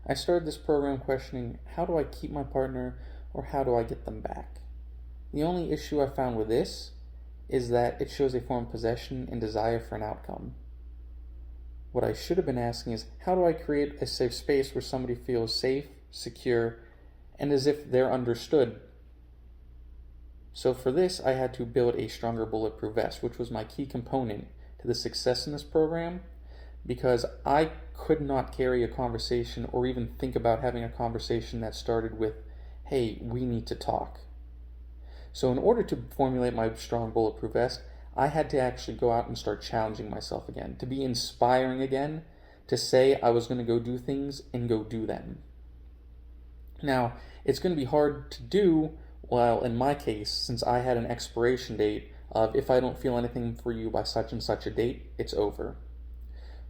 I started this program questioning, how do I keep my partner or how do I get them back? The only issue I found with this is that it shows a form of possession and desire for an outcome. What I should have been asking is, how do I create a safe space where somebody feels safe, secure, and as if they're understood? So for this, I had to build a stronger bulletproof vest, which was my key component to the success in this program, because I could not carry a conversation or even think about having a conversation that started with, hey, we need to talk. So in order to formulate my strong bulletproof vest, I had to actually go out and start challenging myself again, to be inspiring again, to say I was going to go do things and go do them. Now, it's going to be hard to do, well, in my case, since I had an expiration date of if I don't feel anything for you by such and such a date, it's over.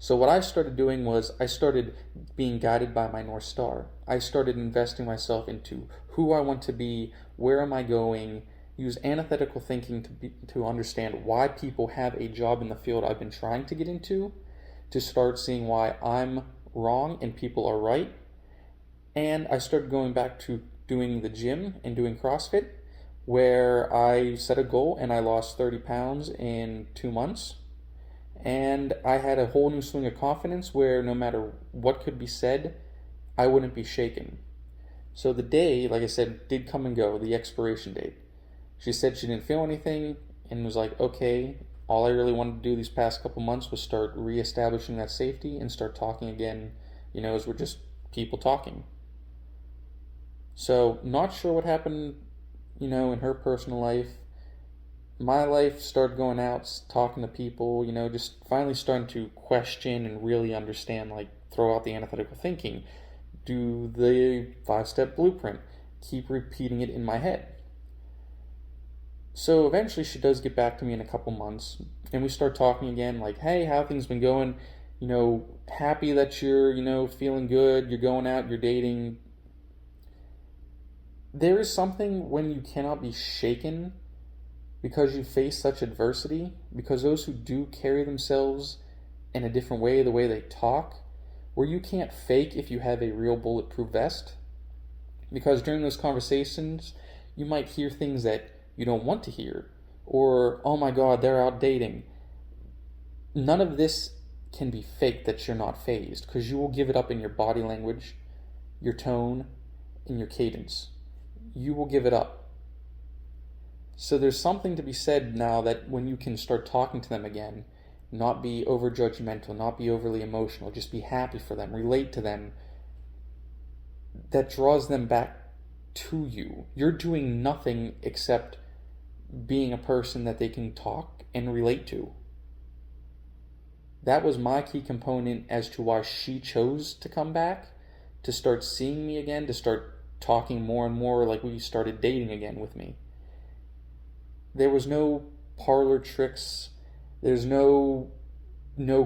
So what I started doing was I started being guided by my North Star. I started investing myself into who I want to be, where am I going, use antithetical thinking to understand why people have a job in the field I've been trying to get into, to start seeing why I'm wrong and people are right. And I started going back to doing the gym and doing CrossFit, where I set a goal and I lost 30 pounds in 2 months. And I had a whole new swing of confidence where no matter what could be said, I wouldn't be shaken. So the day, like I said, did come and go, the expiration date. She said she didn't feel anything and was like, okay, all I really wanted to do these past couple months was start reestablishing that safety and start talking again, as we're just people talking. So not sure what happened, in her personal life. My life started going out, talking to people, just finally starting to question and really understand, throw out the antithetical thinking, do the 5-step blueprint, keep repeating it in my head. So eventually she does get back to me in a couple months, and we start talking again, hey, how have things been going? Happy that you're, feeling good, you're going out, you're dating. There is something when you cannot be shaken because you face such adversity, because those who do carry themselves in a different way, the way they talk, where you can't fake if you have a real bulletproof vest. Because during those conversations, you might hear things that you don't want to hear, or, oh my God, they're out dating. None of this can be faked that you're not fazed, because you will give it up in your body language, your tone, and your cadence. You will give it up. So there's something to be said now that when you can start talking to them again, not be over judgmental, not be overly emotional, just be happy for them, relate to them, that draws them back to you. You're doing nothing except being a person that they can talk and relate to. That was my key component as to why she chose to come back, to start seeing me again, to start talking more and more like we started dating again with me. There was no parlor tricks, there's no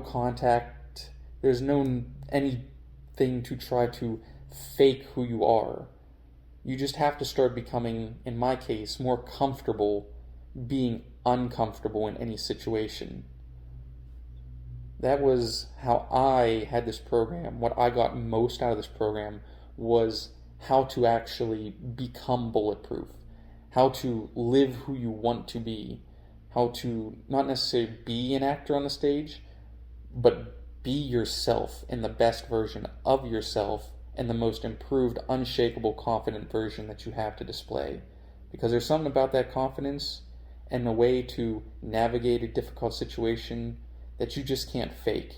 contact, there's no anything to try to fake who you are. You just have to start becoming, in my case, more comfortable being uncomfortable in any situation. That was how I had this program. What I got most out of this program was how to actually become bulletproof, how to live who you want to be, how to not necessarily be an actor on the stage, but be yourself in the best version of yourself and the most improved, unshakable, confident version that you have to display. Because there's something about that confidence and a way to navigate a difficult situation that you just can't fake.